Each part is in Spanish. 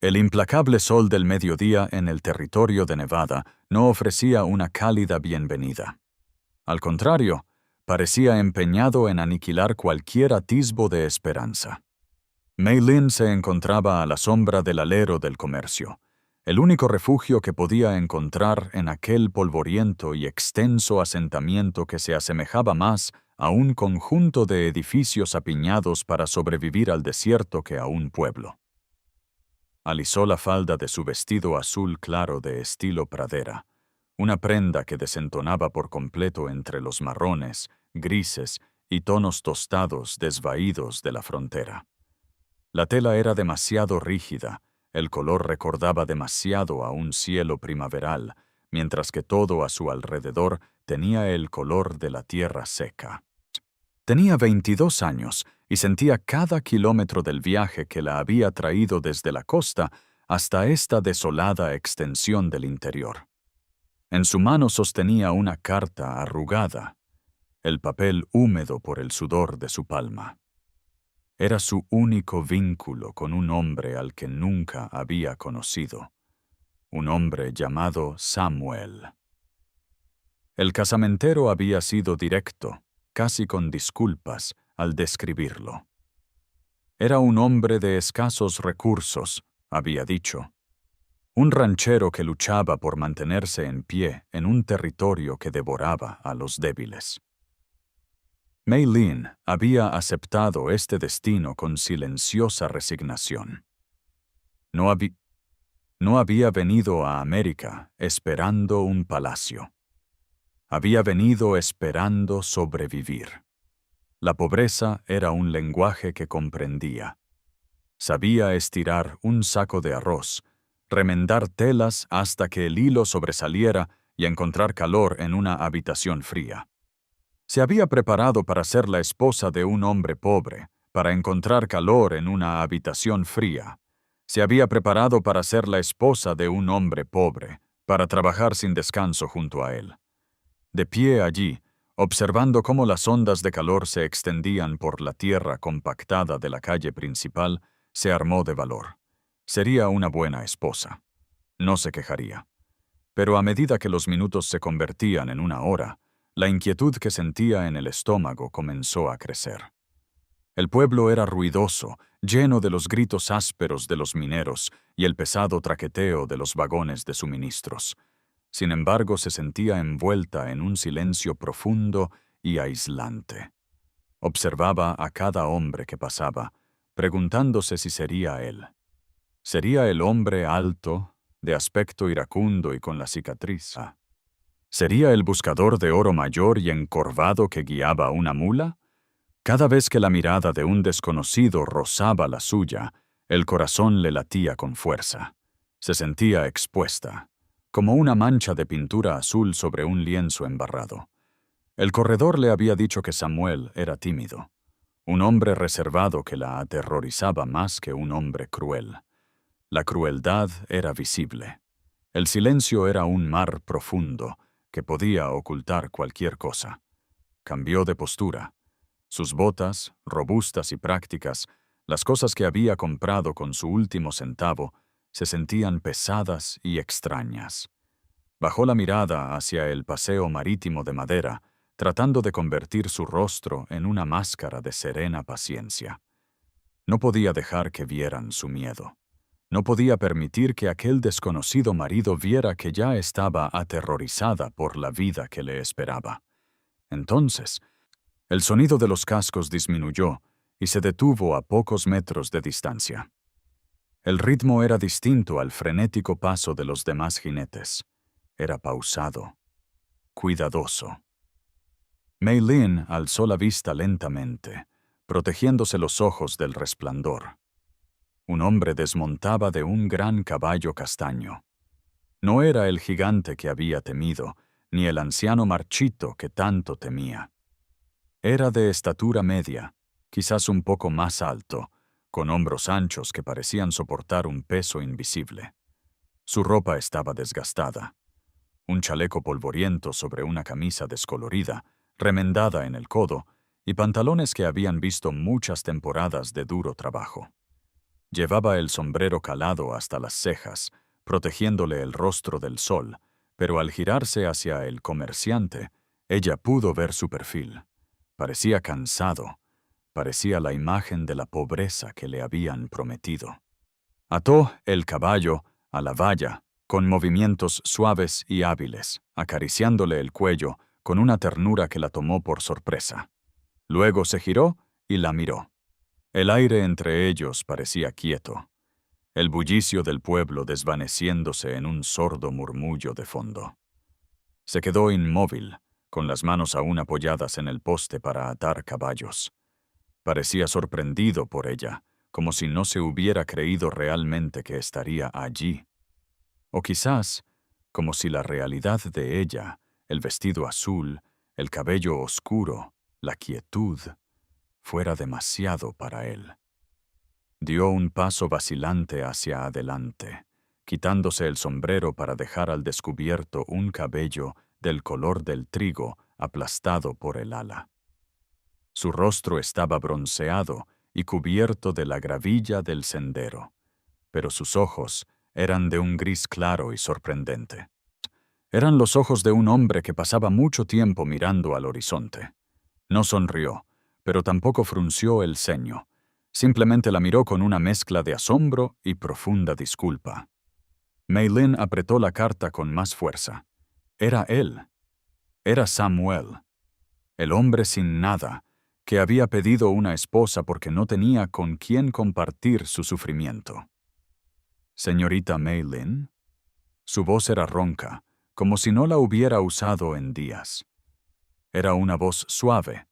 El implacable sol del mediodía en el territorio de Nevada no ofrecía una cálida bienvenida. Al contrario, parecía empeñado en aniquilar cualquier atisbo de esperanza. Mei Lin se encontraba a la sombra del alero del comercio, el único refugio que podía encontrar en aquel polvoriento y extenso asentamiento que se asemejaba más a un conjunto de edificios apiñados para sobrevivir al desierto que a un pueblo. Alisó la falda de su vestido azul claro de estilo pradera, una prenda que desentonaba por completo entre los marrones, grises y tonos tostados desvaídos de la frontera. La tela era demasiado rígida, el color recordaba demasiado a un cielo primaveral, mientras que todo a su alrededor tenía el color de la tierra seca. Tenía 22 años y sentía cada kilómetro del viaje que la había traído desde la costa hasta esta desolada extensión del interior. En su mano sostenía una carta arrugada, el papel húmedo por el sudor de su palma. Era su único vínculo con un hombre al que nunca había conocido, un hombre llamado Samuel. El casamentero había sido directo, casi con disculpas, al describirlo. Era un hombre de escasos recursos, había dicho. Un ranchero que luchaba por mantenerse en pie en un territorio que devoraba a los débiles. Mei Lin había aceptado este destino con silenciosa resignación. No había venido a América esperando un palacio. Había venido esperando sobrevivir. La pobreza era un lenguaje que comprendía. Sabía estirar un saco de arroz, remendar telas hasta que el hilo sobresaliera y encontrar calor en una habitación fría. Se había preparado para ser la esposa de un hombre pobre, para encontrar calor en una habitación fría. Se había preparado para ser la esposa de un hombre pobre, para trabajar sin descanso junto a él. De pie allí, observando cómo las ondas de calor se extendían por la tierra compactada de la calle principal, se armó de valor. Sería una buena esposa. No se quejaría. Pero a medida que los minutos se convertían en una hora, la inquietud que sentía en el estómago comenzó a crecer. El pueblo era ruidoso, lleno de los gritos ásperos de los mineros y el pesado traqueteo de los vagones de suministros. Sin embargo, se sentía envuelta en un silencio profundo y aislante. Observaba a cada hombre que pasaba, preguntándose si sería él. ¿Sería el hombre alto, de aspecto iracundo y con la cicatriz? ¿Sería el buscador de oro mayor y encorvado que guiaba una mula? Cada vez que la mirada de un desconocido rozaba la suya, el corazón le latía con fuerza. Se sentía expuesta, como una mancha de pintura azul sobre un lienzo embarrado. El corredor le había dicho que Samuel era tímido, un hombre reservado que la aterrorizaba más que un hombre cruel. La crueldad era visible. El silencio era un mar profundo que podía ocultar cualquier cosa. Cambió de postura. Sus botas, robustas y prácticas, las cosas que había comprado con su último centavo, se sentían pesadas y extrañas. Bajó la mirada hacia el paseo marítimo de madera, tratando de convertir su rostro en una máscara de serena paciencia. No podía dejar que vieran su miedo. No podía permitir que aquel desconocido marido viera que ya estaba aterrorizada por la vida que le esperaba. Entonces, el sonido de los cascos disminuyó y se detuvo a pocos metros de distancia. El ritmo era distinto al frenético paso de los demás jinetes. Era pausado, cuidadoso. Mei Lin alzó la vista lentamente, protegiéndose los ojos del resplandor. Un hombre desmontaba de un gran caballo castaño. No era el gigante que había temido, ni el anciano marchito que tanto temía. Era de estatura media, quizás un poco más alto, con hombros anchos que parecían soportar un peso invisible. Su ropa estaba desgastada. Un chaleco polvoriento sobre una camisa descolorida, remendada en el codo, y pantalones que habían visto muchas temporadas de duro trabajo. Llevaba el sombrero calado hasta las cejas, protegiéndole el rostro del sol, pero al girarse hacia el comerciante, ella pudo ver su perfil. Parecía cansado, parecía la imagen de la pobreza que le habían prometido. Ató el caballo a la valla, con movimientos suaves y hábiles, acariciándole el cuello con una ternura que la tomó por sorpresa. Luego se giró y la miró. El aire entre ellos parecía quieto, el bullicio del pueblo desvaneciéndose en un sordo murmullo de fondo. Se quedó inmóvil, con las manos aún apoyadas en el poste para atar caballos. Parecía sorprendido por ella, como si no se hubiera creído realmente que estaría allí. O quizás, como si la realidad de ella, el vestido azul, el cabello oscuro, la quietud, fuera demasiado para él. Dio un paso vacilante hacia adelante, quitándose el sombrero para dejar al descubierto un cabello del color del trigo aplastado por el ala. Su rostro estaba bronceado y cubierto de la gravilla del sendero, pero sus ojos eran de un gris claro y sorprendente. Eran los ojos de un hombre que pasaba mucho tiempo mirando al horizonte. No sonrió, pero tampoco frunció el ceño. Simplemente la miró con una mezcla de asombro y profunda disculpa. Mei Lin apretó la carta con más fuerza. Era él. Era Samuel. El hombre sin nada, que había pedido una esposa porque no tenía con quién compartir su sufrimiento. ¿Señorita Mei Lin? Su voz era ronca, como si no la hubiera usado en días. Era una voz suave,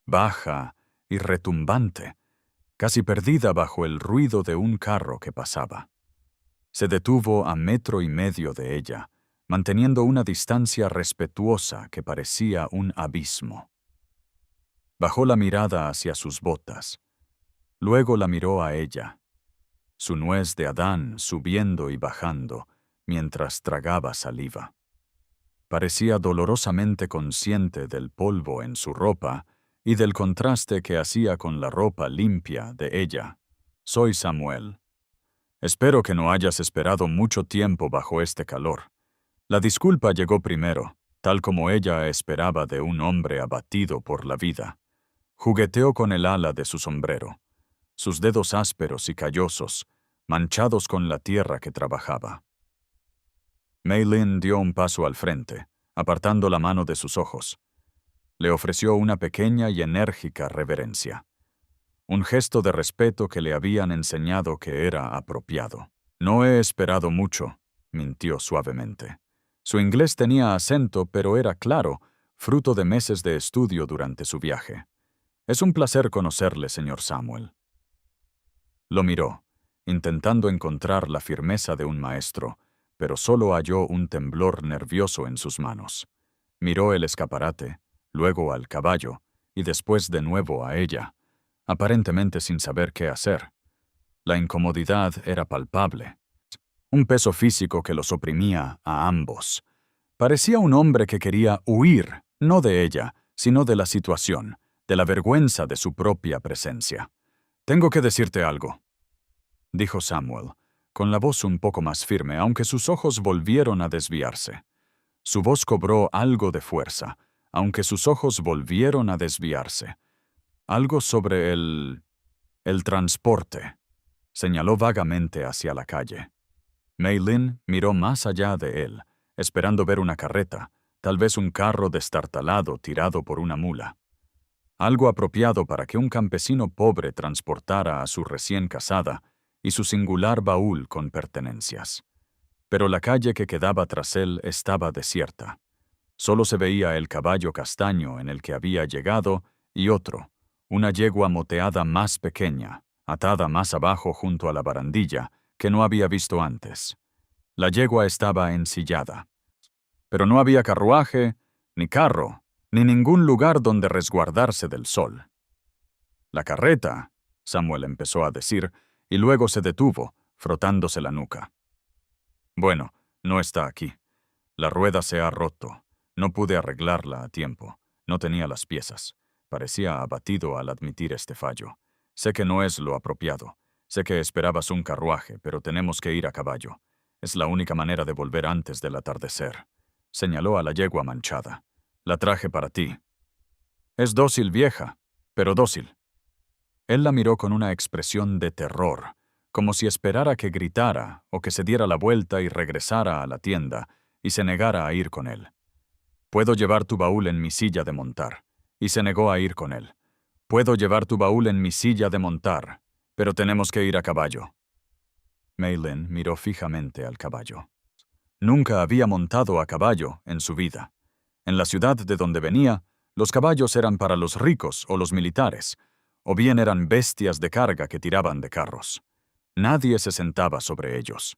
baja y retumbante, casi perdida bajo el ruido de un carro que pasaba. Se detuvo a 1,5 metros de ella, manteniendo una distancia respetuosa que parecía un abismo. Bajó la mirada hacia sus botas. Luego la miró a ella. Su nuez de Adán subiendo y bajando, mientras tragaba saliva. Parecía dolorosamente consciente del polvo en su ropa y del contraste que hacía con la ropa limpia de ella. Soy Samuel. Espero que no hayas esperado mucho tiempo bajo este calor. La disculpa llegó primero, tal como ella esperaba de un hombre abatido por la vida. Jugueteó con el ala de su sombrero, sus dedos ásperos y callosos, manchados con la tierra que trabajaba. Mei Lin dio un paso al frente, apartando la mano de sus ojos. Le ofreció una pequeña y enérgica reverencia. Un gesto de respeto que le habían enseñado que era apropiado. No he esperado mucho, mintió suavemente. Su inglés tenía acento, pero era claro, fruto de meses de estudio durante su viaje. Es un placer conocerle, señor Samuel. Lo miró, intentando encontrar la firmeza de un maestro, pero solo halló un temblor nervioso en sus manos. Miró el escaparate, luego al caballo, y después de nuevo a ella, aparentemente sin saber qué hacer. La incomodidad era palpable. Un peso físico que los oprimía a ambos. Parecía un hombre que quería huir, no de ella, sino de la situación, de la vergüenza de su propia presencia. «Tengo que decirte algo», dijo Samuel, con la voz un poco más firme, aunque sus ojos volvieron a desviarse. Su voz cobró algo de fuerza, aunque sus ojos volvieron a desviarse. Algo sobre el transporte. Señaló vagamente hacia la calle. Mei Lin miró más allá de él, esperando ver una carreta, tal vez un carro destartalado tirado por una mula. Algo apropiado para que un campesino pobre transportara a su recién casada y su singular baúl con pertenencias. Pero la calle que quedaba tras él estaba desierta. Solo se veía el caballo castaño en el que había llegado y otro, una yegua moteada más pequeña, atada más abajo junto a la barandilla, que no había visto antes. La yegua estaba ensillada. Pero no había carruaje, ni carro, ni ningún lugar donde resguardarse del sol. «La carreta», Samuel empezó a decir, y luego se detuvo, frotándose la nuca. «Bueno, no está aquí. La rueda se ha roto. No pude arreglarla a tiempo. No tenía las piezas. Parecía abatido al admitir este fallo. Sé que no es lo apropiado. Sé que esperabas un carruaje, pero tenemos que ir a caballo. Es la única manera de volver antes del atardecer. Señaló a la yegua manchada. La traje para ti. Es dócil, vieja, pero dócil. Él la miró con una expresión de terror, como si esperara que gritara o que se diera la vuelta y regresara a la tienda y se negara a ir con él. Puedo llevar tu baúl en mi silla de montar. Y se negó a ir con él. Puedo llevar tu baúl en mi silla de montar, pero tenemos que ir a caballo. Mei Lin miró fijamente al caballo. Nunca había montado a caballo en su vida. En la ciudad de donde venía, los caballos eran para los ricos o los militares, o bien eran bestias de carga que tiraban de carros. Nadie se sentaba sobre ellos.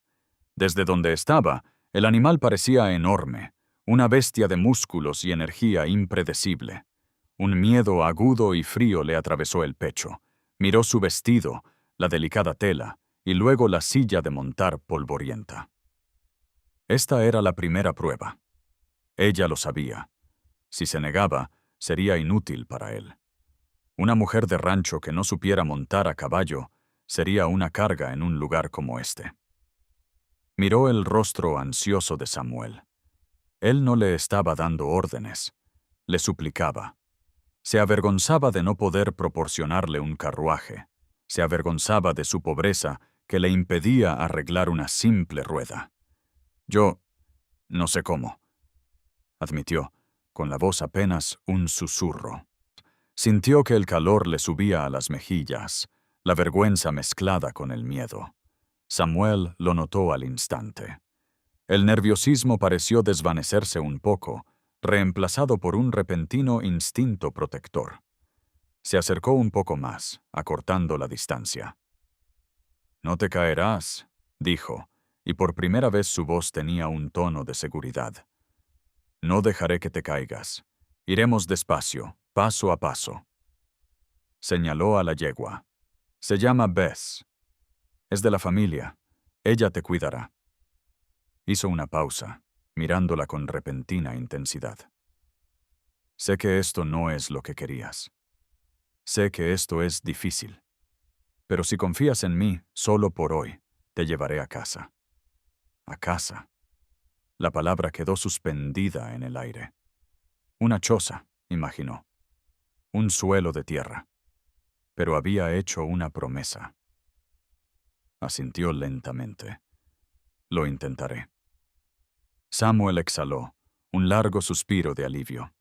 Desde donde estaba, el animal parecía enorme, una bestia de músculos y energía impredecible. Un miedo agudo y frío le atravesó el pecho. Miró su vestido, la delicada tela, y luego la silla de montar polvorienta. Esta era la primera prueba. Ella lo sabía. Si se negaba, sería inútil para él. Una mujer de rancho que no supiera montar a caballo sería una carga en un lugar como este. Miró el rostro ansioso de Samuel. Él no le estaba dando órdenes, le suplicaba. Se avergonzaba de no poder proporcionarle un carruaje. Se avergonzaba de su pobreza que le impedía arreglar una simple rueda. Yo no sé cómo, admitió, con la voz apenas un susurro. Sintió que el calor le subía a las mejillas, la vergüenza mezclada con el miedo. Samuel lo notó al instante. El nerviosismo pareció desvanecerse un poco, reemplazado por un repentino instinto protector. Se acercó un poco más, acortando la distancia. «No te caerás», dijo, y por primera vez su voz tenía un tono de seguridad. «No dejaré que te caigas. Iremos despacio, paso a paso». Señaló a la yegua. «Se llama Bess. Es de la familia. Ella te cuidará». Hizo una pausa, mirándola con repentina intensidad. «Sé que esto no es lo que querías. Sé que esto es difícil. Pero si confías en mí, solo por hoy, te llevaré a casa». «A casa». La palabra quedó suspendida en el aire. Una choza, imaginó. Un suelo de tierra. Pero había hecho una promesa. Asintió lentamente. «Lo intentaré». Samuel exhaló, un largo suspiro de alivio.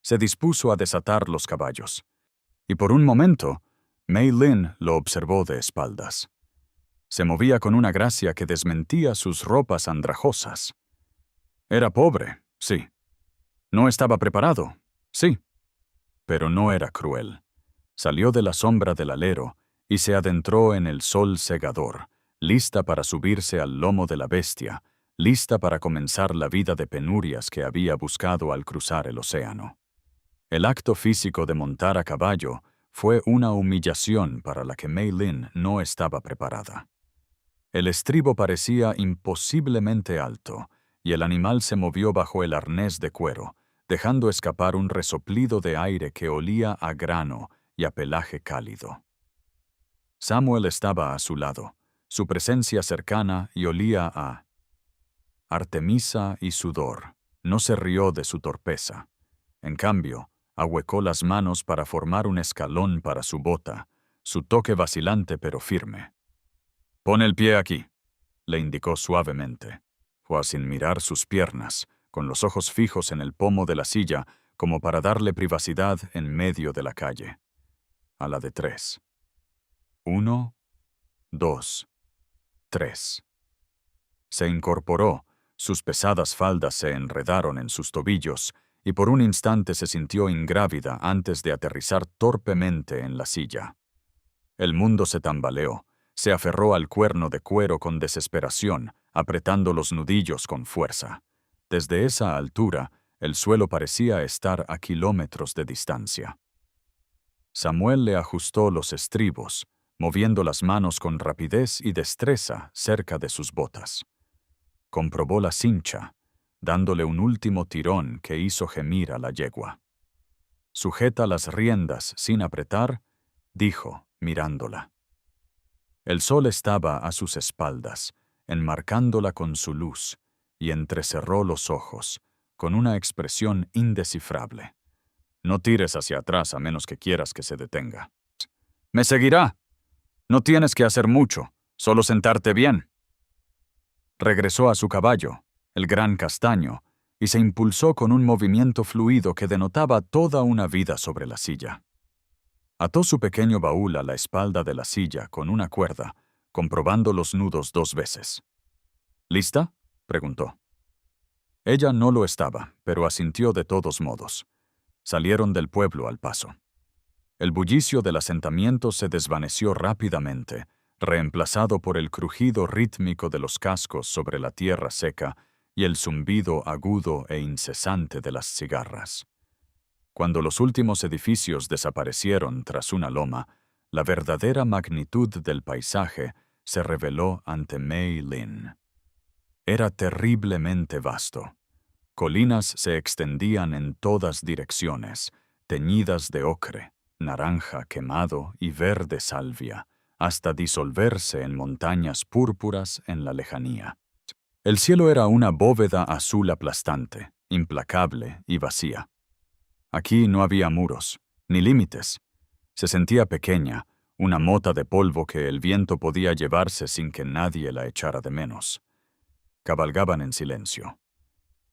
Se dispuso a desatar los caballos. Y por un momento, Mei Lin lo observó de espaldas. Se movía con una gracia que desmentía sus ropas andrajosas. Era pobre, sí. No estaba preparado, sí. Pero no era cruel. Salió de la sombra del alero y se adentró en el sol segador, lista para subirse al lomo de la bestia, lista para comenzar la vida de penurias que había buscado al cruzar el océano. El acto físico de montar a caballo fue una humillación para la que Mei Lin no estaba preparada. El estribo parecía imposiblemente alto, y el animal se movió bajo el arnés de cuero, dejando escapar un resoplido de aire que olía a grano y a pelaje cálido. Samuel estaba a su lado, su presencia cercana y olía a Artemisa y sudor. No se rió de su torpeza. En cambio, ahuecó las manos para formar un escalón para su bota, su toque vacilante pero firme. «Pon el pie aquí», le indicó suavemente. Fue sin mirar sus piernas, con los ojos fijos en el pomo de la silla, como para darle privacidad en medio de la calle. A la de 3. 1, 2, 3. Se incorporó, sus pesadas faldas se enredaron en sus tobillos, y por un instante se sintió ingrávida antes de aterrizar torpemente en la silla. El mundo se tambaleó, se aferró al cuerno de cuero con desesperación, apretando los nudillos con fuerza. Desde esa altura, el suelo parecía estar a kilómetros de distancia. Samuel le ajustó los estribos, moviendo las manos con rapidez y destreza cerca de sus botas. Comprobó la cincha, dándole un último tirón que hizo gemir a la yegua. «Sujeta las riendas sin apretar», dijo, mirándola. El sol estaba a sus espaldas, enmarcándola con su luz, y entrecerró los ojos, con una expresión indescifrable. No tires hacia atrás a menos que quieras que se detenga. «¡Me seguirá! No tienes que hacer mucho, solo sentarte bien». Regresó a su caballo, el gran castaño, y se impulsó con un movimiento fluido que denotaba toda una vida sobre la silla. Ató su pequeño baúl a la espalda de la silla con una cuerda, comprobando los nudos 2 veces. «¿Lista?», preguntó. Ella no lo estaba, pero asintió de todos modos. Salieron del pueblo al paso. El bullicio del asentamiento se desvaneció rápidamente, reemplazado por el crujido rítmico de los cascos sobre la tierra seca y el zumbido agudo e incesante de las cigarras. Cuando los últimos edificios desaparecieron tras una loma, la verdadera magnitud del paisaje se reveló ante Mei Lin. Era terriblemente vasto. Colinas se extendían en todas direcciones, teñidas de ocre, naranja quemado y verde salvia, hasta disolverse en montañas púrpuras en la lejanía. El cielo era una bóveda azul aplastante, implacable y vacía. Aquí no había muros, ni límites. Se sentía pequeña, una mota de polvo que el viento podía llevarse sin que nadie la echara de menos. Cabalgaban en silencio.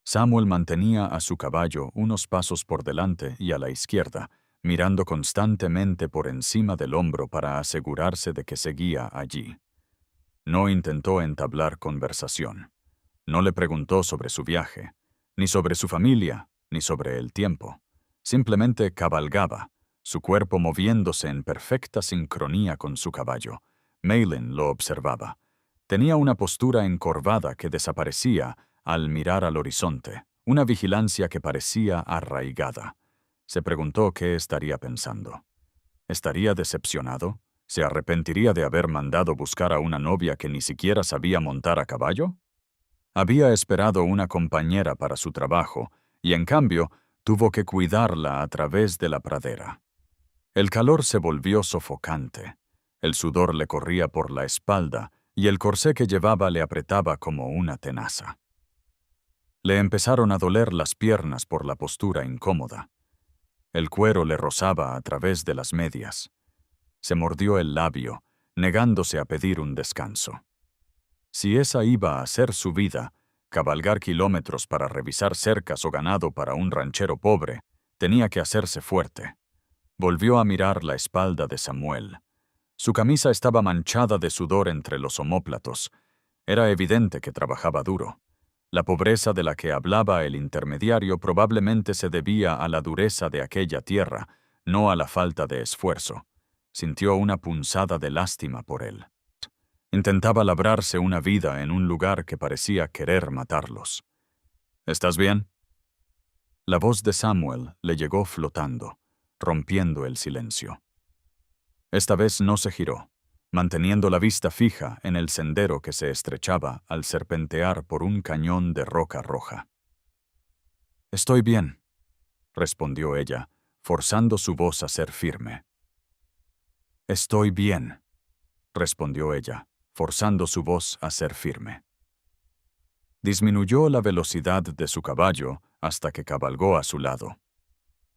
Samuel mantenía a su caballo unos pasos por delante y a la izquierda, mirando constantemente por encima del hombro para asegurarse de que seguía allí. No intentó entablar conversación. No le preguntó sobre su viaje, ni sobre su familia, ni sobre el tiempo. Simplemente cabalgaba, su cuerpo moviéndose en perfecta sincronía con su caballo. Mei Lin lo observaba. Tenía una postura encorvada que desaparecía al mirar al horizonte, una vigilancia que parecía arraigada. Se preguntó qué estaría pensando. ¿Estaría decepcionado? ¿Se arrepentiría de haber mandado buscar a una novia que ni siquiera sabía montar a caballo? Había esperado una compañera para su trabajo, y en cambio tuvo que cuidarla a través de la pradera. El calor se volvió sofocante. El sudor le corría por la espalda y el corsé que llevaba le apretaba como una tenaza. Le empezaron a doler las piernas por la postura incómoda. El cuero le rozaba a través de las medias. Se mordió el labio, negándose a pedir un descanso. Si esa iba a ser su vida, cabalgar kilómetros para revisar cercas o ganado para un ranchero pobre, tenía que hacerse fuerte. Volvió a mirar la espalda de Samuel. Su camisa estaba manchada de sudor entre los omóplatos. Era evidente que trabajaba duro. La pobreza de la que hablaba el intermediario probablemente se debía a la dureza de aquella tierra, no a la falta de esfuerzo. Sintió una punzada de lástima por él. Intentaba labrarse una vida en un lugar que parecía querer matarlos. ¿Estás bien? La voz de Samuel le llegó flotando, rompiendo el silencio. Esta vez no se giró, manteniendo la vista fija en el sendero que se estrechaba al serpentear por un cañón de roca roja. «Estoy bien», respondió ella, forzando su voz a ser firme. «Estoy bien», respondió ella, forzando su voz a ser firme. Disminuyó la velocidad de su caballo hasta que cabalgó a su lado.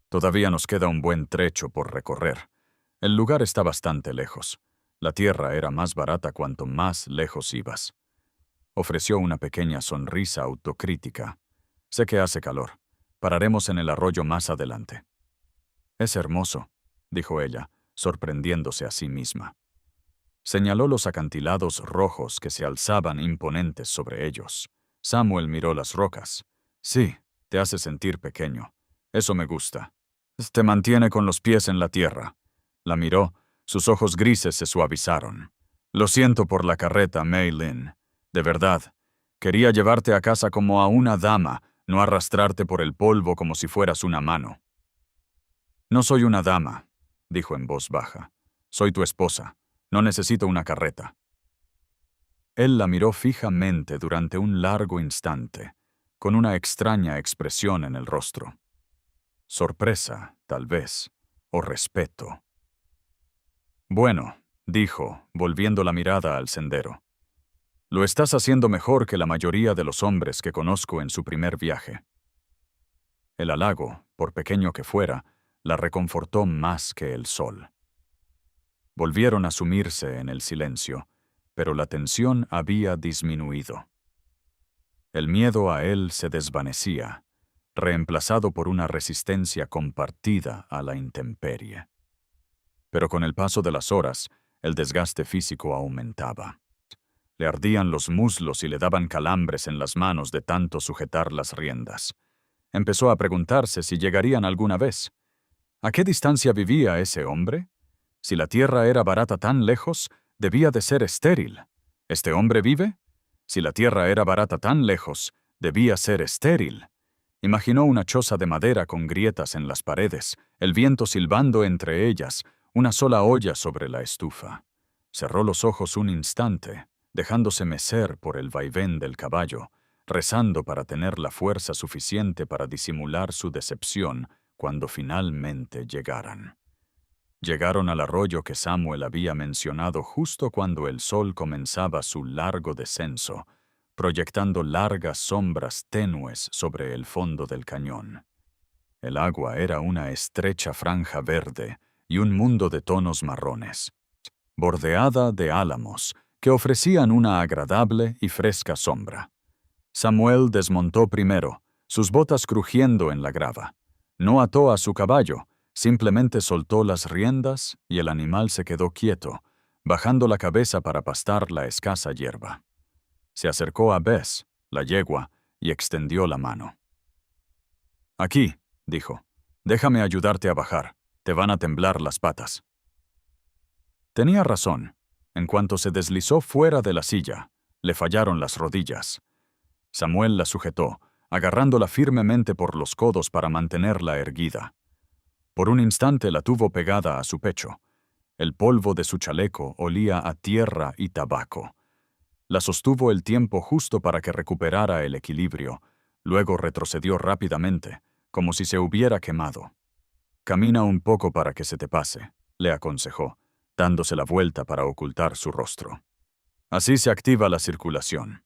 «Todavía nos queda un buen trecho por recorrer. El lugar está bastante lejos. La tierra era más barata cuanto más lejos ibas». Ofreció una pequeña sonrisa autocrítica. «Sé que hace calor. Pararemos en el arroyo más adelante». «Es hermoso», dijo ella, sorprendiéndose a sí misma. Señaló los acantilados rojos que se alzaban imponentes sobre ellos. Samuel miró las rocas. «Sí, te hace sentir pequeño. Eso me gusta. Te mantiene con los pies en la tierra». La miró, sus ojos grises se suavizaron. «Lo siento por la carreta, Mei Lin. De verdad. Quería llevarte a casa como a una dama, no arrastrarte por el polvo como si fueras una mano». «No soy una dama», dijo en voz baja. «Soy tu esposa. No necesito una carreta». Él la miró fijamente durante un largo instante, con una extraña expresión en el rostro. Sorpresa, tal vez, o respeto. «Bueno», dijo, volviendo la mirada al sendero. Lo estás haciendo mejor que la mayoría de los hombres que conozco en su primer viaje. El halago, por pequeño que fuera, la reconfortó más que el sol. Volvieron a sumirse en el silencio, pero la tensión había disminuido. El miedo a él se desvanecía, reemplazado por una resistencia compartida a la intemperie. Pero con el paso de las horas, el desgaste físico aumentaba. Le ardían los muslos y le daban calambres en las manos de tanto sujetar las riendas. Empezó a preguntarse si llegarían alguna vez. ¿A qué distancia vivía ese hombre? Si la tierra era barata tan lejos, debía de ser estéril. ¿Este hombre vive? Si la tierra era barata tan lejos, debía ser estéril. Imaginó una choza de madera con grietas en las paredes, el viento silbando entre ellas, una sola olla sobre la estufa. Cerró los ojos un instante, dejándose mecer por el vaivén del caballo, rezando para tener la fuerza suficiente para disimular su decepción cuando finalmente llegaran. Llegaron al arroyo que Samuel había mencionado justo cuando el sol comenzaba su largo descenso, proyectando largas sombras tenues sobre el fondo del cañón. El agua era una estrecha franja verde y un mundo de tonos marrones, bordeada de álamos que ofrecían una agradable y fresca sombra. Samuel desmontó primero, sus botas crujiendo en la grava. No ató a su caballo, simplemente soltó las riendas y el animal se quedó quieto, bajando la cabeza para pastar la escasa hierba. Se acercó a Bess, la yegua, y extendió la mano. «Aquí», dijo, «déjame ayudarte a bajar, te van a temblar las patas». Tenía razón. En cuanto se deslizó fuera de la silla, le fallaron las rodillas. Samuel la sujetó, agarrándola firmemente por los codos para mantenerla erguida. Por un instante la tuvo pegada a su pecho. El polvo de su chaleco olía a tierra y tabaco. La sostuvo el tiempo justo para que recuperara el equilibrio. Luego retrocedió rápidamente, como si se hubiera quemado. «Camina un poco para que se te pase», le aconsejó, dándose la vuelta para ocultar su rostro. «Así se activa la circulación».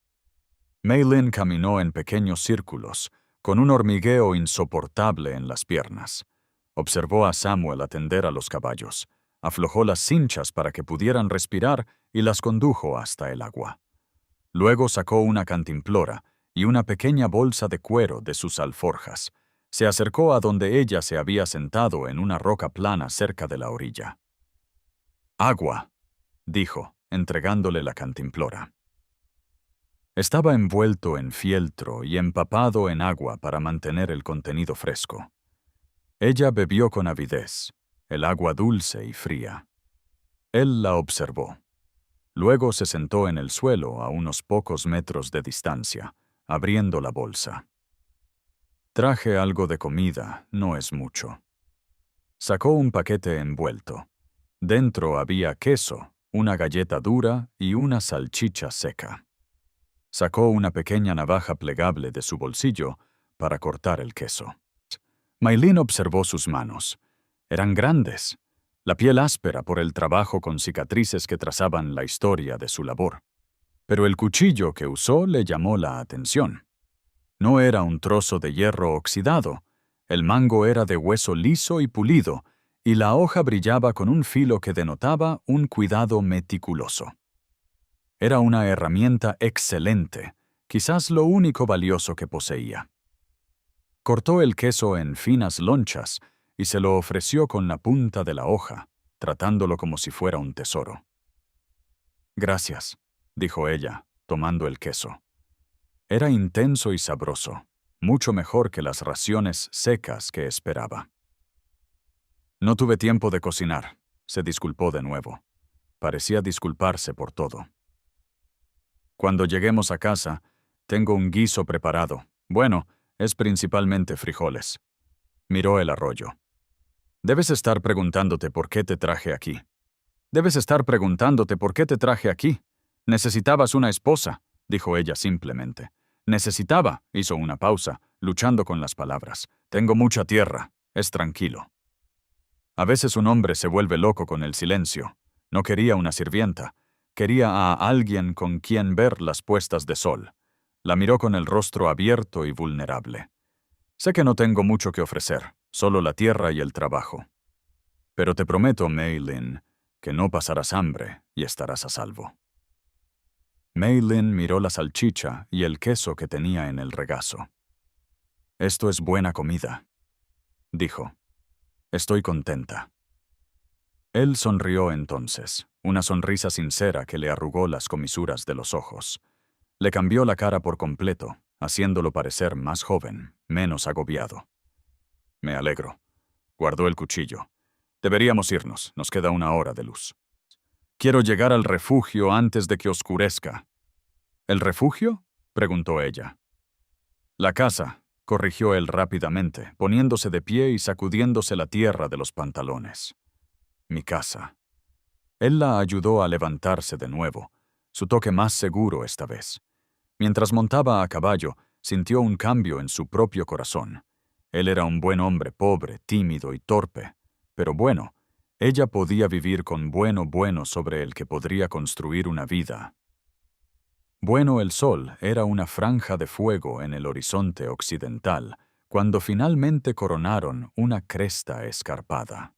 Maylin caminó en pequeños círculos, con un hormigueo insoportable en las piernas. Observó a Samuel atender a los caballos, aflojó las cinchas para que pudieran respirar y las condujo hasta el agua. Luego sacó una cantimplora y una pequeña bolsa de cuero de sus alforjas. Se acercó a donde ella se había sentado en una roca plana cerca de la orilla. «Agua», dijo, entregándole la cantimplora. Estaba envuelto en fieltro y empapado en agua para mantener el contenido fresco. Ella bebió con avidez, el agua dulce y fría. Él la observó. Luego se sentó en el suelo a unos pocos metros de distancia, abriendo la bolsa. «Traje algo de comida, no es mucho». Sacó un paquete envuelto. Dentro había queso, una galleta dura y una salchicha seca. Sacó una pequeña navaja plegable de su bolsillo para cortar el queso. Maylin observó sus manos. Eran grandes, la piel áspera por el trabajo con cicatrices que trazaban la historia de su labor. Pero el cuchillo que usó le llamó la atención. No era un trozo de hierro oxidado, el mango era de hueso liso y pulido, y la hoja brillaba con un filo que denotaba un cuidado meticuloso. Era una herramienta excelente, quizás lo único valioso que poseía. Cortó el queso en finas lonchas y se lo ofreció con la punta de la hoja, tratándolo como si fuera un tesoro. «Gracias», dijo ella, tomando el queso. Era intenso y sabroso, mucho mejor que las raciones secas que esperaba. «No tuve tiempo de cocinar», se disculpó de nuevo. Parecía disculparse por todo. «Cuando lleguemos a casa, tengo un guiso preparado. Bueno, es principalmente frijoles». Miró el arroyo. «Debes estar preguntándote por qué te traje aquí. Debes estar preguntándote por qué te traje aquí. Necesitabas una esposa», dijo ella simplemente. «Necesitaba», hizo una pausa, luchando con las palabras. «Tengo mucha tierra, es tranquilo». A veces un hombre se vuelve loco con el silencio. No quería una sirvienta, quería a alguien con quien ver las puestas de sol. La miró con el rostro abierto y vulnerable. Sé que no tengo mucho que ofrecer, solo la tierra y el trabajo. Pero te prometo, Mei Lin, que no pasarás hambre y estarás a salvo. Mei Lin miró la salchicha y el queso que tenía en el regazo. Esto es buena comida, dijo. Estoy contenta. Él sonrió entonces, una sonrisa sincera que le arrugó las comisuras de los ojos. Le cambió la cara por completo, haciéndolo parecer más joven, menos agobiado. Me alegro. Guardó el cuchillo. Deberíamos irnos, nos queda 1 hora de luz. Quiero llegar al refugio antes de que oscurezca. ¿El refugio?, preguntó ella. La casa, corrigió él rápidamente, poniéndose de pie y sacudiéndose la tierra de los pantalones. Mi casa. Él la ayudó a levantarse de nuevo, su toque más seguro esta vez. Mientras montaba a caballo, sintió un cambio en su propio corazón. Él era un buen hombre pobre, tímido y torpe, pero bueno, ella podía vivir con bueno sobre el que podría construir una vida. Bueno, el sol era una franja de fuego en el horizonte occidental, cuando finalmente coronaron una cresta escarpada.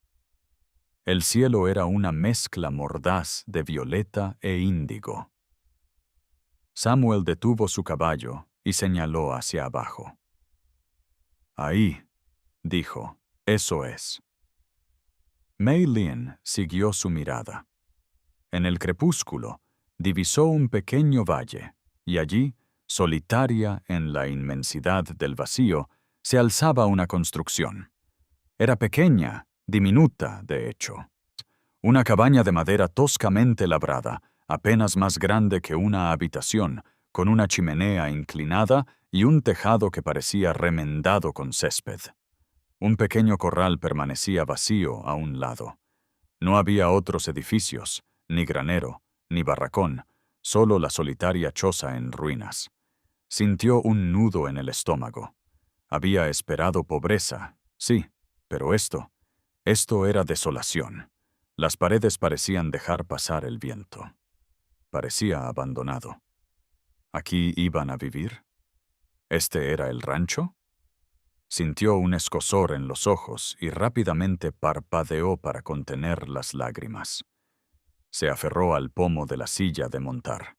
El cielo era una mezcla mordaz de violeta e índigo. Samuel detuvo su caballo y señaló hacia abajo. Ahí, dijo, eso es. Mei Lin siguió su mirada. En el crepúsculo, divisó un pequeño valle, y allí, solitaria en la inmensidad del vacío, se alzaba una construcción. Era pequeña, diminuta, de hecho. Una cabaña de madera toscamente labrada, apenas más grande que una habitación, con una chimenea inclinada y un tejado que parecía remendado con césped. Un pequeño corral permanecía vacío a un lado. No había otros edificios, ni granero, ni barracón, solo la solitaria choza en ruinas. Sintió un nudo en el estómago. Había esperado pobreza, sí, pero esto era desolación. Las paredes parecían dejar pasar el viento. Parecía abandonado. ¿Aquí iban a vivir? ¿Este era el rancho? Sintió un escozor en los ojos y rápidamente parpadeó para contener las lágrimas. Se aferró al pomo de la silla de montar.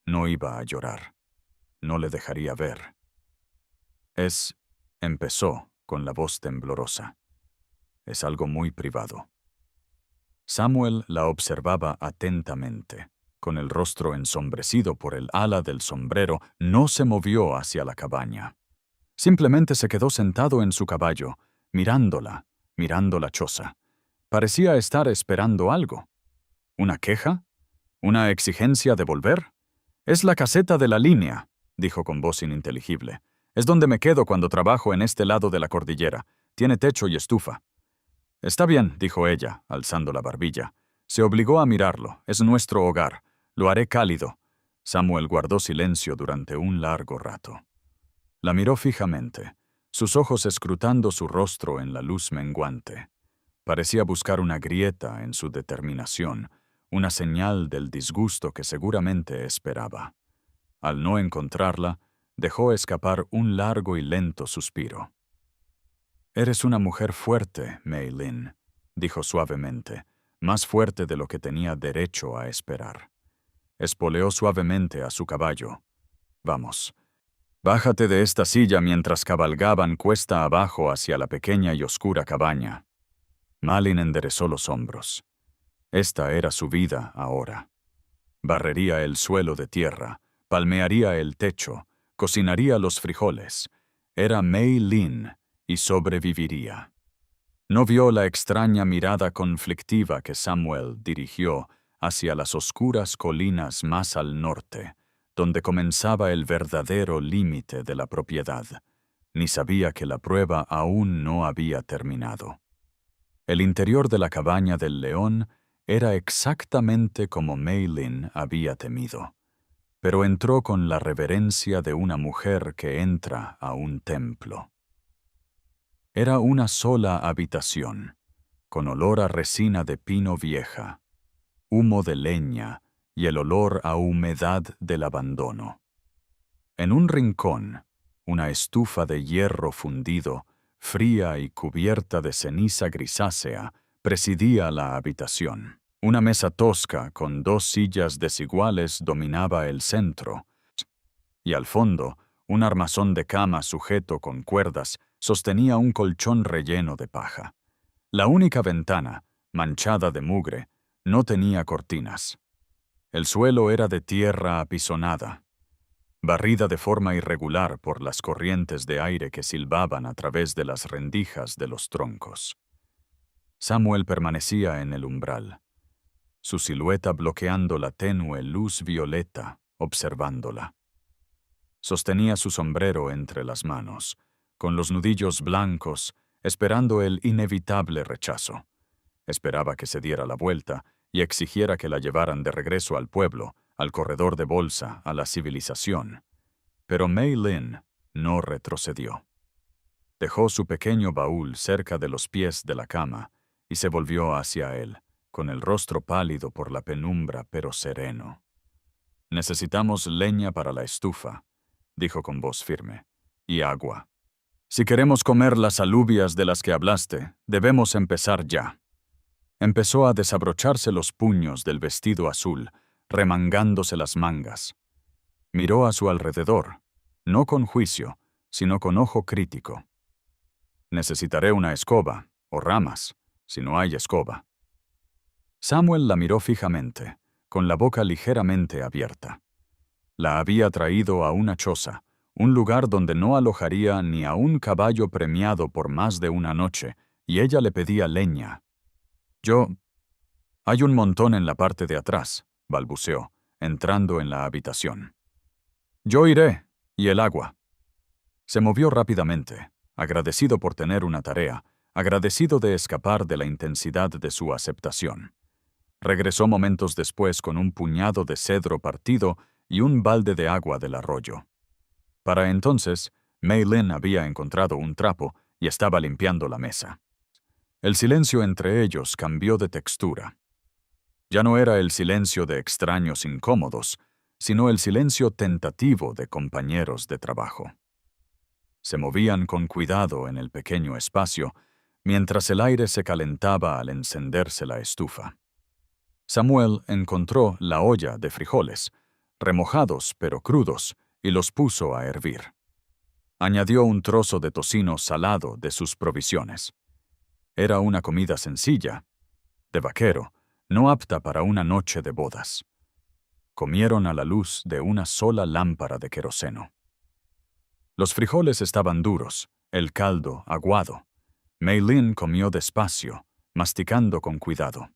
No iba a llorar. No le dejaría ver. Empezó con la voz temblorosa. Es algo muy privado. Samuel la observaba atentamente. Con el rostro ensombrecido por el ala del sombrero, no se movió hacia la cabaña. Simplemente se quedó sentado en su caballo, mirando la choza. Parecía estar esperando algo. ¿Una queja? ¿Una exigencia de volver? Es la caseta de la línea, dijo con voz ininteligible. Es donde me quedo cuando trabajo en este lado de la cordillera. Tiene techo y estufa. Está bien, dijo ella, alzando la barbilla. Se obligó a mirarlo. Es nuestro hogar. Lo haré cálido. Samuel guardó silencio durante un largo rato. La miró fijamente, sus ojos escrutando su rostro en la luz menguante. Parecía buscar una grieta en su determinación, una señal del disgusto que seguramente esperaba. Al no encontrarla, dejó escapar un largo y lento suspiro. «Eres una mujer fuerte, Mei Lin», dijo suavemente, más fuerte de lo que tenía derecho a esperar. Espoleó suavemente a su caballo. «Vamos. Bájate de esta silla mientras cabalgaban cuesta abajo hacia la pequeña y oscura cabaña». Malin enderezó los hombros. Esta era su vida ahora. Barrería el suelo de tierra, palmearía el techo, cocinaría los frijoles. Era Mei Lin y sobreviviría. No vio la extraña mirada conflictiva que Samuel dirigió hacia las oscuras colinas más al norte, donde comenzaba el verdadero límite de la propiedad, ni sabía que la prueba aún no había terminado. El interior de la cabaña del león era exactamente como Mei Lin había temido, pero entró con la reverencia de una mujer que entra a un templo. Era una sola habitación, con olor a resina de pino vieja. humo de leña y el olor a humedad del abandono. En un rincón, una estufa de hierro fundido, fría y cubierta de ceniza grisácea, presidía la habitación. Una mesa tosca con 2 sillas desiguales dominaba el centro, y al fondo, un armazón de cama sujeto con cuerdas sostenía un colchón relleno de paja. La única ventana, manchada de mugre, no tenía cortinas. El suelo era de tierra apisonada, barrida de forma irregular por las corrientes de aire que silbaban a través de las rendijas de los troncos. Samuel permanecía en el umbral, su silueta bloqueando la tenue luz violeta, observándola. Sostenía su sombrero entre las manos, con los nudillos blancos, esperando el inevitable rechazo. Esperaba que se diera la vuelta y exigiera que la llevaran de regreso al pueblo, al corredor de bolsa, a la civilización. Pero Mei Lin no retrocedió. Dejó su pequeño baúl cerca de los pies de la cama y se volvió hacia él, con el rostro pálido por la penumbra pero sereno. «Necesitamos leña para la estufa», dijo con voz firme, «y agua. Si queremos comer las alubias de las que hablaste, debemos empezar ya». Empezó a desabrocharse los puños del vestido azul, remangándose las mangas. Miró a su alrededor, no con juicio, sino con ojo crítico. «Necesitaré una escoba, o ramas, si no hay escoba». Samuel la miró fijamente, con la boca ligeramente abierta. La había traído a una choza, un lugar donde no alojaría ni a un caballo premiado por más de una noche, y ella le pedía leña. «Hay un montón en la parte de atrás», balbuceó, entrando en la habitación. «Yo iré, y el agua». Se movió rápidamente, agradecido por tener una tarea, agradecido de escapar de la intensidad de su aceptación. Regresó momentos después con un puñado de cedro partido y un balde de agua del arroyo. Para entonces, Mei Lin había encontrado un trapo y estaba limpiando la mesa. El silencio entre ellos cambió de textura. Ya no era el silencio de extraños incómodos, sino el silencio tentativo de compañeros de trabajo. Se movían con cuidado en el pequeño espacio, mientras el aire se calentaba al encenderse la estufa. Samuel encontró la olla de frijoles, remojados pero crudos, y los puso a hervir. Añadió un trozo de tocino salado de sus provisiones. Era una comida sencilla, de vaquero, no apta para una noche de bodas. Comieron a la luz de una sola lámpara de queroseno. Los frijoles estaban duros, el caldo aguado. Mei Lin comió despacio, masticando con cuidado.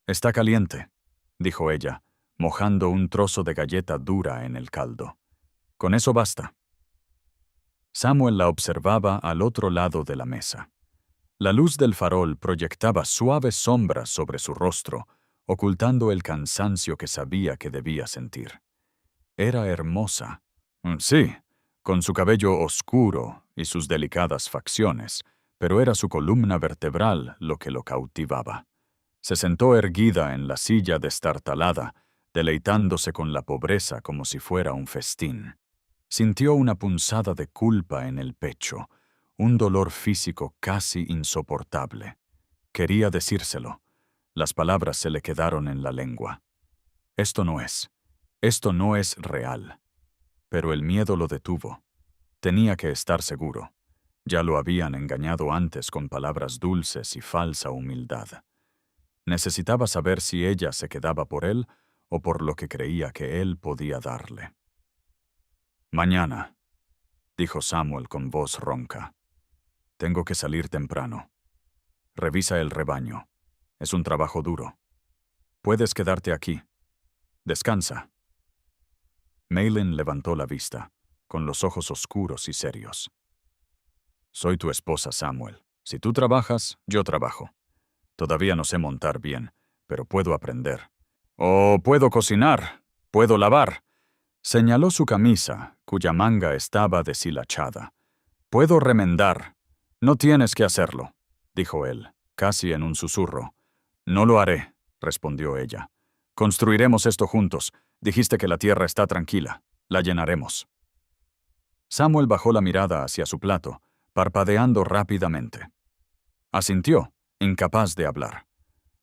«Está caliente», dijo ella, mojando un trozo de galleta dura en el caldo. «Con eso basta». Samuel la observaba al otro lado de la mesa. La luz del farol proyectaba suaves sombras sobre su rostro, ocultando el cansancio que sabía que debía sentir. Era hermosa. Sí, con su cabello oscuro y sus delicadas facciones, pero era su columna vertebral lo que lo cautivaba. Se sentó erguida en la silla destartalada, deleitándose con la pobreza como si fuera un festín. Sintió una punzada de culpa en el pecho, un dolor físico casi insoportable. Quería decírselo. Las palabras se le quedaron en la lengua. Esto no es real. Pero el miedo lo detuvo. Tenía que estar seguro. Ya lo habían engañado antes con palabras dulces y falsa humildad. Necesitaba saber si ella se quedaba por él o por lo que creía que él podía darle. «Mañana», dijo Samuel con voz ronca. «Tengo que salir temprano. Revisa el rebaño. Es un trabajo duro. Puedes quedarte aquí. Descansa». Mei Lin levantó la vista, con los ojos oscuros y serios. «Soy tu esposa, Samuel. Si tú trabajas, yo trabajo. Todavía no sé montar bien, pero puedo aprender. O puedo cocinar, puedo lavar». Señaló su camisa, cuya manga estaba deshilachada. «Puedo remendar. No tienes que hacerlo», dijo él, casi en un susurro. «No lo haré», respondió ella. Construiremos esto juntos. Dijiste que la tierra está tranquila. La llenaremos. Samuel bajó la mirada hacia su plato, parpadeando rápidamente. Asintió, incapaz de hablar.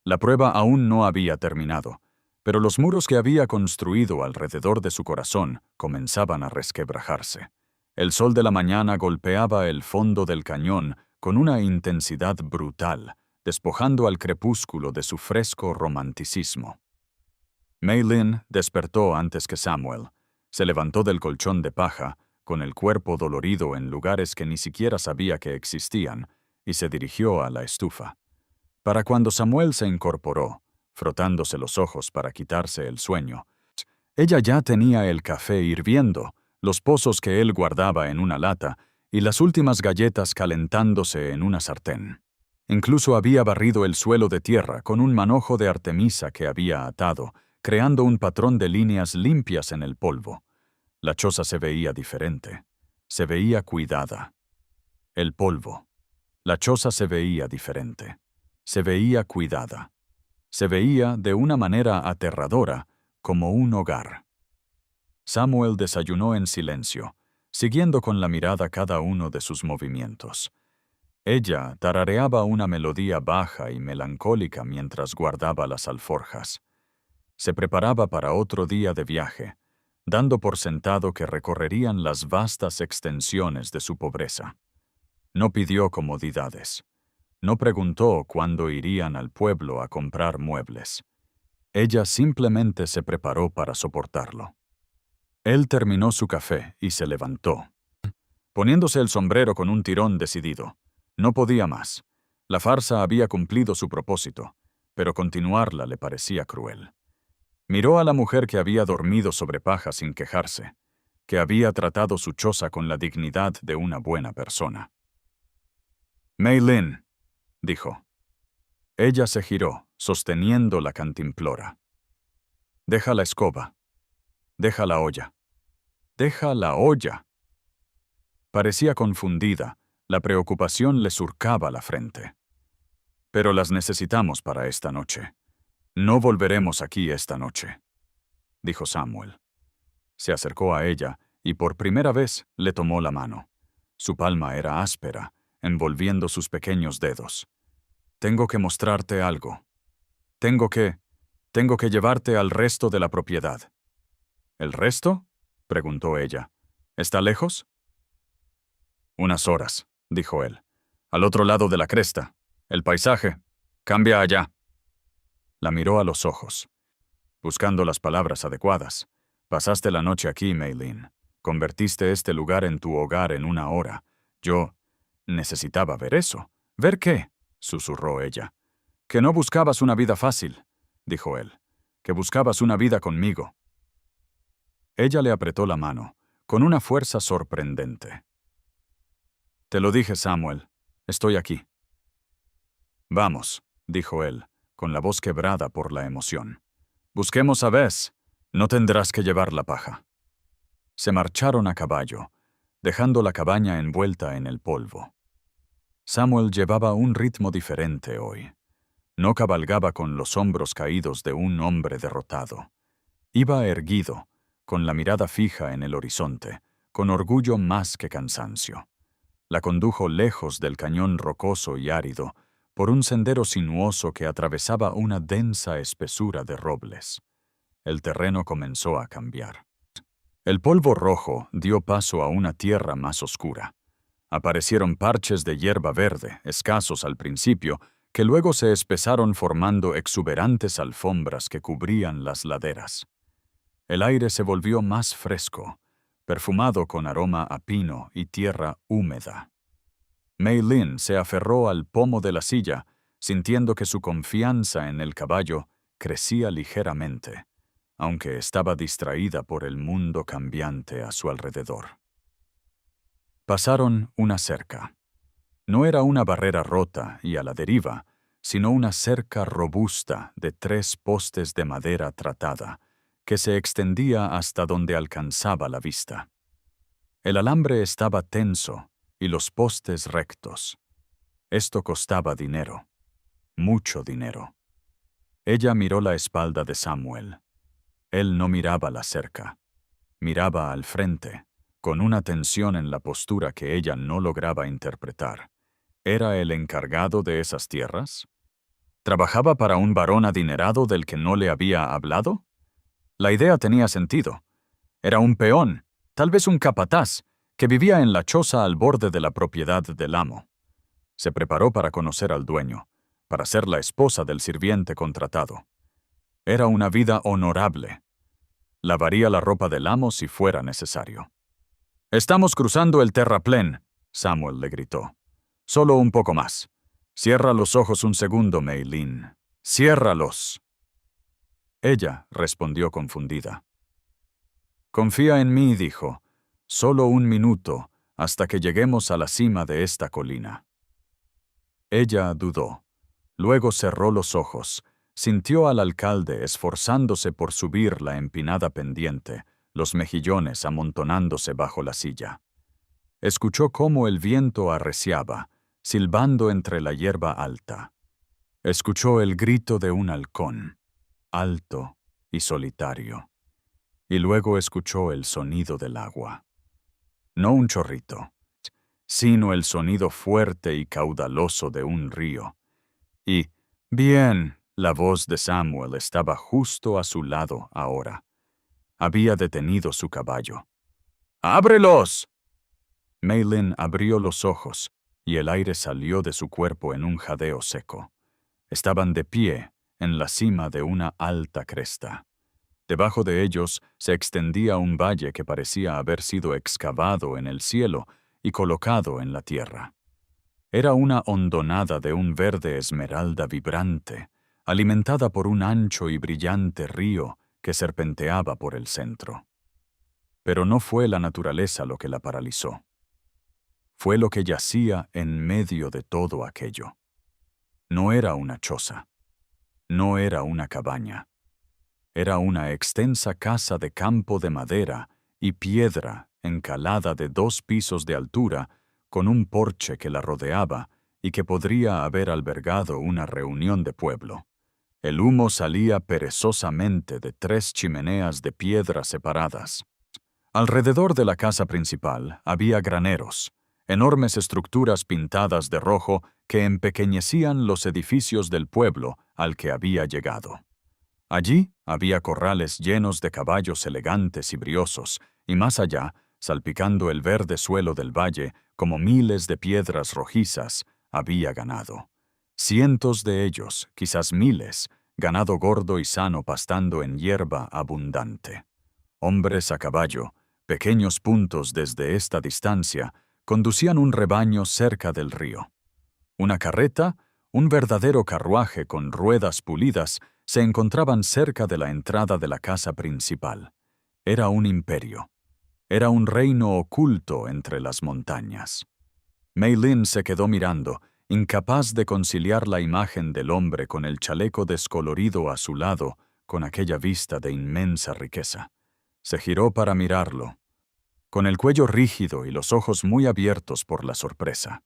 La prueba aún no había terminado, pero los muros que había construido alrededor de su corazón comenzaban a resquebrajarse. El sol de la mañana golpeaba el fondo del cañón con una intensidad brutal, despojando al crepúsculo de su fresco romanticismo. Mei Lin despertó antes que Samuel. Se levantó del colchón de paja, con el cuerpo dolorido en lugares que ni siquiera sabía que existían, y se dirigió a la estufa. Para cuando Samuel se incorporó, frotándose los ojos para quitarse el sueño, ella ya tenía el café hirviendo, los pozos que él guardaba en una lata y las últimas galletas calentándose en una sartén. Incluso había barrido el suelo de tierra con un manojo de artemisa que había atado, creando un patrón de líneas limpias en el polvo. La choza se veía diferente. Se veía cuidada. El polvo. La choza se veía diferente. Se veía cuidada. Se veía, de una manera aterradora, como un hogar. Samuel desayunó en silencio, siguiendo con la mirada cada uno de sus movimientos. Ella tarareaba una melodía baja y melancólica mientras guardaba las alforjas. Se preparaba para otro día de viaje, dando por sentado que recorrerían las vastas extensiones de su pobreza. No pidió comodidades. No preguntó cuándo irían al pueblo a comprar muebles. Ella simplemente se preparó para soportarlo. Él terminó su café y se levantó, poniéndose el sombrero con un tirón decidido. No podía más. La farsa había cumplido su propósito, pero continuarla le parecía cruel. Miró a la mujer que había dormido sobre paja sin quejarse, que había tratado su choza con la dignidad de una buena persona. «Mei Lin», dijo. Ella se giró, sosteniendo la cantimplora. «Deja la escoba. Deja la olla. Deja la olla». Parecía confundida, la preocupación le surcaba la frente. «Pero las necesitamos para esta noche. No volveremos aquí esta noche», dijo Samuel. Se acercó a ella y por primera vez le tomó la mano. Su palma era áspera, envolviendo sus pequeños dedos. «Tengo que mostrarte algo. Tengo que llevarte al resto de la propiedad». «¿El resto?», preguntó ella. «¿Está lejos?». «Unas horas», dijo él. «Al otro lado de la cresta. El paisaje. Cambia allá». La miró a los ojos, buscando las palabras adecuadas. «Pasaste la noche aquí, Mei Lin. Convertiste este lugar en tu hogar en una hora. Yo necesitaba ver eso». «¿Ver qué?», susurró ella. «Que no buscabas una vida fácil», dijo él. «Que buscabas una vida conmigo». Ella le apretó la mano, con una fuerza sorprendente. «Te lo dije, Samuel. Estoy aquí». «Vamos», dijo él, con la voz quebrada por la emoción. «Busquemos a Bess. No tendrás que llevar la paja». Se marcharon a caballo, dejando la cabaña envuelta en el polvo. Samuel llevaba un ritmo diferente hoy. No cabalgaba con los hombros caídos de un hombre derrotado. Iba erguido, con la mirada fija en el horizonte, con orgullo más que cansancio. La condujo lejos del cañón rocoso y árido, por un sendero sinuoso que atravesaba una densa espesura de robles. El terreno comenzó a cambiar. El polvo rojo dio paso a una tierra más oscura. Aparecieron parches de hierba verde, escasos al principio, que luego se espesaron formando exuberantes alfombras que cubrían las laderas. El aire se volvió más fresco, perfumado con aroma a pino y tierra húmeda. Mei Lin se aferró al pomo de la silla, sintiendo que su confianza en el caballo crecía ligeramente, aunque estaba distraída por el mundo cambiante a su alrededor. Pasaron una cerca. No era una barrera rota y a la deriva, sino una cerca robusta de 3 postes de madera tratada, que se extendía hasta donde alcanzaba la vista. El alambre estaba tenso y los postes rectos. Esto costaba dinero, mucho dinero. Ella miró la espalda de Samuel. Él no miraba la cerca. Miraba al frente, con una tensión en la postura que ella no lograba interpretar. ¿Era el encargado de esas tierras? ¿Trabajaba para un varón adinerado del que no le había hablado? La idea tenía sentido. Era un peón, tal vez un capataz, que vivía en la choza al borde de la propiedad del amo. Se preparó para conocer al dueño, para ser la esposa del sirviente contratado. Era una vida honorable. Lavaría la ropa del amo si fuera necesario. «Estamos cruzando el terraplén», Samuel le gritó. «Solo un poco más. Cierra los ojos un segundo, Mei Lin. ¡Ciérralos!». Ella respondió confundida. «Confía en mí», dijo. «Solo un minuto, hasta que lleguemos a la cima de esta colina». Ella dudó. Luego cerró los ojos. Sintió al alcalde esforzándose por subir la empinada pendiente, los mejillones amontonándose bajo la silla. Escuchó cómo el viento arreciaba, silbando entre la hierba alta. Escuchó el grito de un halcón, alto y solitario. Y luego escuchó el sonido del agua. No un chorrito, sino el sonido fuerte y caudaloso de un río. Y, bien, la voz de Samuel estaba justo a su lado ahora. Había detenido su caballo. «¡Ábrelos!». Mei Lin abrió los ojos, y el aire salió de su cuerpo en un jadeo seco. Estaban de pie, en la cima de una alta cresta. Debajo de ellos se extendía un valle que parecía haber sido excavado en el cielo y colocado en la tierra. Era una hondonada de un verde esmeralda vibrante, alimentada por un ancho y brillante río que serpenteaba por el centro. Pero no fue la naturaleza lo que la paralizó. Fue lo que yacía en medio de todo aquello. No era una choza. No era una cabaña. Era una extensa casa de campo de madera y piedra encalada de 2 pisos de altura, con un porche que la rodeaba y que podría haber albergado una reunión de pueblo. El humo salía perezosamente de 3 chimeneas de piedra separadas. Alrededor de la casa principal había graneros, enormes estructuras pintadas de rojo que empequeñecían los edificios del pueblo al que había llegado. Allí había corrales llenos de caballos elegantes y briosos, y más allá, salpicando el verde suelo del valle como miles de piedras rojizas, había ganado. Cientos de ellos, quizás miles, ganado gordo y sano pastando en hierba abundante. Hombres a caballo, pequeños puntos desde esta distancia, conducían un rebaño cerca del río. Una carreta, un verdadero carruaje con ruedas pulidas, se encontraban cerca de la entrada de la casa principal. Era un imperio. Era un reino oculto entre las montañas. Mei Lin se quedó mirando, incapaz de conciliar la imagen del hombre con el chaleco descolorido a su lado, con aquella vista de inmensa riqueza. Se giró para mirarlo, con el cuello rígido y los ojos muy abiertos por la sorpresa.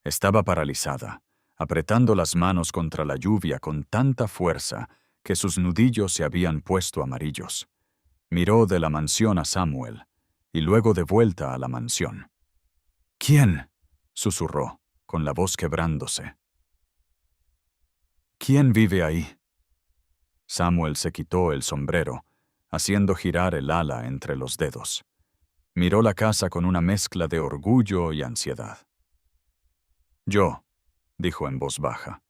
Estaba paralizada, apretando las manos contra la lluvia con tanta fuerza que sus nudillos se habían puesto amarillos. Miró de la mansión a Samuel, y luego de vuelta a la mansión. «¿Quién?», susurró, con la voz quebrándose. «¿Quién vive ahí?». Samuel se quitó el sombrero, haciendo girar el ala entre los dedos. Miró la casa con una mezcla de orgullo y ansiedad. «Yo», dijo en voz baja.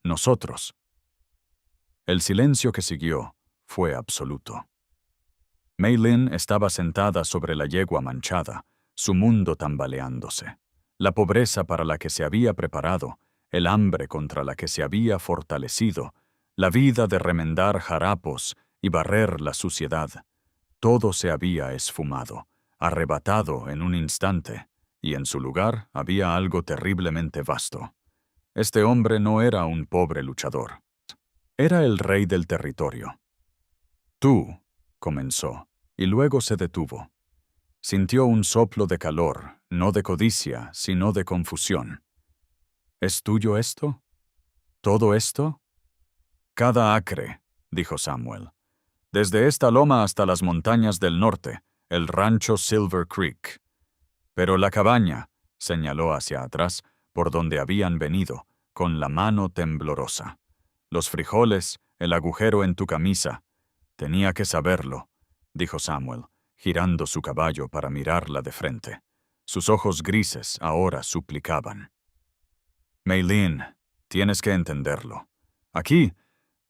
«Nosotros». El silencio que siguió fue absoluto. Mei Lin estaba sentada sobre la yegua manchada, su mundo tambaleándose. La pobreza para la que se había preparado, el hambre contra la que se había fortalecido, la vida de remendar harapos y barrer la suciedad. Todo se había esfumado, arrebatado en un instante, y en su lugar había algo terriblemente vasto. Este hombre no era un pobre luchador. Era el rey del territorio. «Tú», comenzó, y luego se detuvo. Sintió un soplo de calor, no de codicia, sino de confusión. «¿Es tuyo esto? ¿Todo esto?». Cada acre, dijo Samuel. Desde esta loma hasta las montañas del norte, el rancho Silver Creek. Pero la cabaña, señaló hacia atrás, por donde habían venido, con la mano temblorosa. Los frijoles, el agujero en tu camisa. Tenía que saberlo, dijo Samuel, girando su caballo para mirarla de frente. Sus ojos grises ahora suplicaban. Maylin, tienes que entenderlo. Aquí,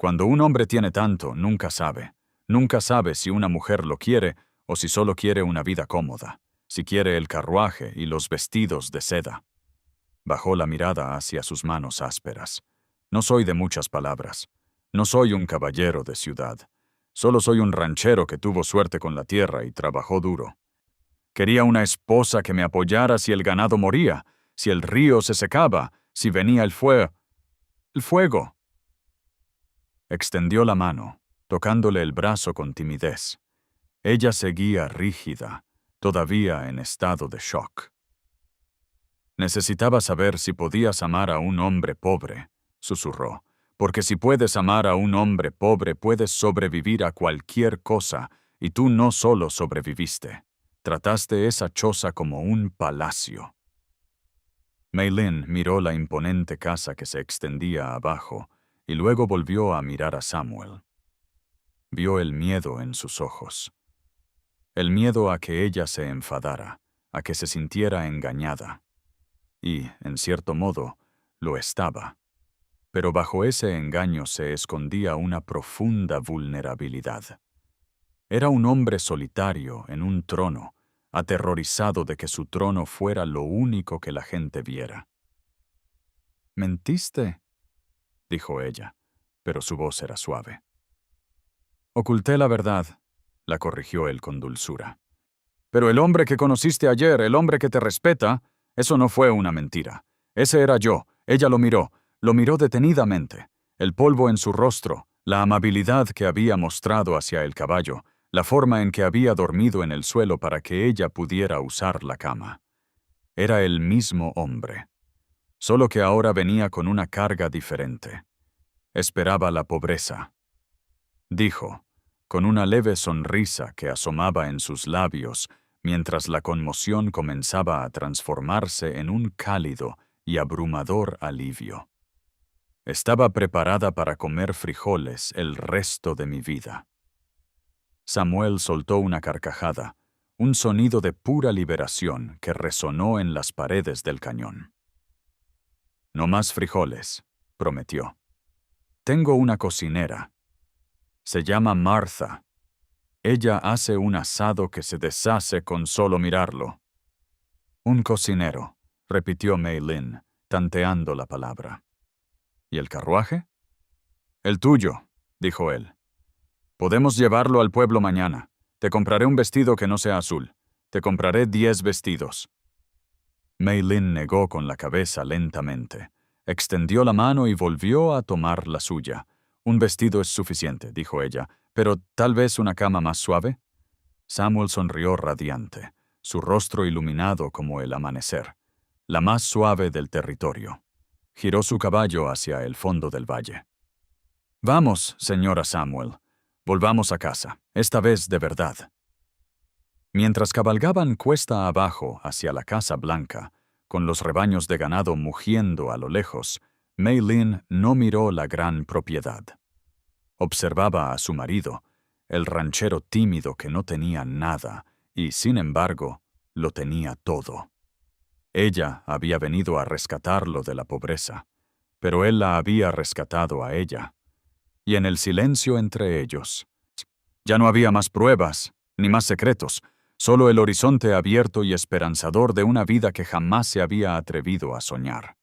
cuando un hombre tiene tanto, nunca sabe. Nunca sabe si una mujer lo quiere o si solo quiere una vida cómoda, si quiere el carruaje y los vestidos de seda. Bajó la mirada hacia sus manos ásperas. No soy de muchas palabras. No soy un caballero de ciudad. Solo soy un ranchero que tuvo suerte con la tierra y trabajó duro. Quería una esposa que me apoyara si el ganado moría, si el río se secaba, si venía el fuego. Extendió la mano, tocándole el brazo con timidez. Ella seguía rígida, todavía en estado de shock. Necesitaba saber si podías amar a un hombre pobre, susurró, porque si puedes amar a un hombre pobre puedes sobrevivir a cualquier cosa, y tú no solo sobreviviste. Trataste esa choza como un palacio. Maylin miró la imponente casa que se extendía abajo, y luego volvió a mirar a Samuel. Vio el miedo en sus ojos. El miedo a que ella se enfadara, a que se sintiera engañada. Y, en cierto modo, lo estaba. Pero bajo ese engaño se escondía una profunda vulnerabilidad. Era un hombre solitario en un trono, aterrorizado de que su trono fuera lo único que la gente viera. «¿Mentiste?», dijo ella, pero su voz era suave. «Oculté la verdad», la corrigió él con dulzura. «Pero el hombre que conociste ayer, el hombre que te respeta, eso no fue una mentira. Ese era yo». Ella lo miró detenidamente. El polvo en su rostro, la amabilidad que había mostrado hacia el caballo, la forma en que había dormido en el suelo para que ella pudiera usar la cama. Era el mismo hombre, solo que ahora venía con una carga diferente. Esperaba la pobreza. Dijo, con una leve sonrisa que asomaba en sus labios, mientras la conmoción comenzaba a transformarse en un cálido y abrumador alivio. Estaba preparada para comer frijoles el resto de mi vida. Samuel soltó una carcajada, un sonido de pura liberación que resonó en las paredes del cañón. «No más frijoles», prometió. «Tengo una cocinera. Se llama Martha. Ella hace un asado que se deshace con solo mirarlo». «Un cocinero», repitió Maylin, tanteando la palabra. «¿Y el carruaje?» «El tuyo», dijo él. «Podemos llevarlo al pueblo mañana. Te compraré un vestido que no sea azul. Te compraré 10 vestidos». Maylin negó con la cabeza lentamente. Extendió la mano y volvió a tomar la suya. «Un vestido es suficiente», dijo ella, «pero tal vez una cama más suave». Samuel sonrió radiante, su rostro iluminado como el amanecer, la más suave del territorio. Giró su caballo hacia el fondo del valle. «Vamos, señora Samuel. Volvamos a casa, esta vez de verdad». Mientras cabalgaban cuesta abajo hacia la Casa Blanca, con los rebaños de ganado mugiendo a lo lejos, Maylin no miró la gran propiedad. Observaba a su marido, el ranchero tímido que no tenía nada y, sin embargo, lo tenía todo. Ella había venido a rescatarlo de la pobreza, pero él la había rescatado a ella. Y en el silencio entre ellos, ya no había más pruebas, ni más secretos, solo el horizonte abierto y esperanzador de una vida que jamás se había atrevido a soñar.